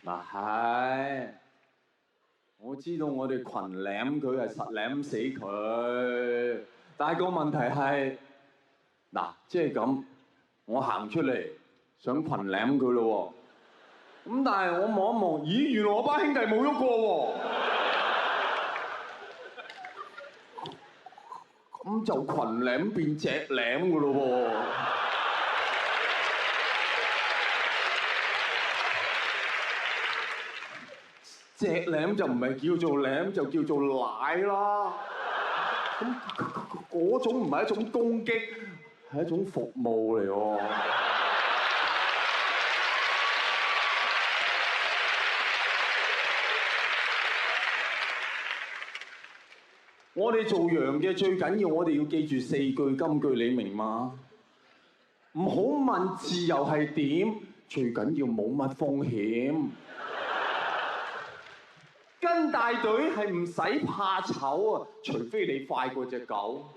嗱係，我知道我哋群舐佢係實舐死佢，但係個問題係，嗱即係咁，我行出嚟想群舐佢咯喎，咁但係我望一望，咦原來我班兄弟冇喐過喎，咁就群舐變隻舐噶咯喎。隻舐就唔係叫做舐，就叫做奶啦。咁嗰種唔係一種攻擊，係一種服務嚟喎。我哋做羊嘅最緊要，我哋要記住4句金句，你明嗎？唔好問自由係點，最緊要冇乜風險。跟大隊係唔使怕醜啊，除非你快過隻狗。